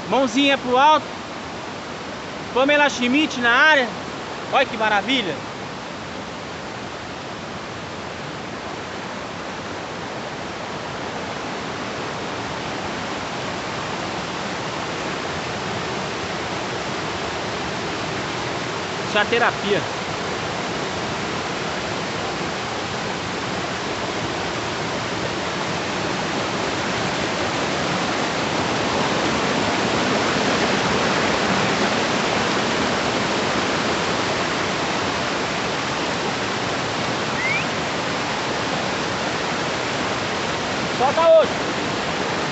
Mãozinha pro alto. Pamela Schmidt na área. Olha que maravilha. Isso é a terapia. Solta outro.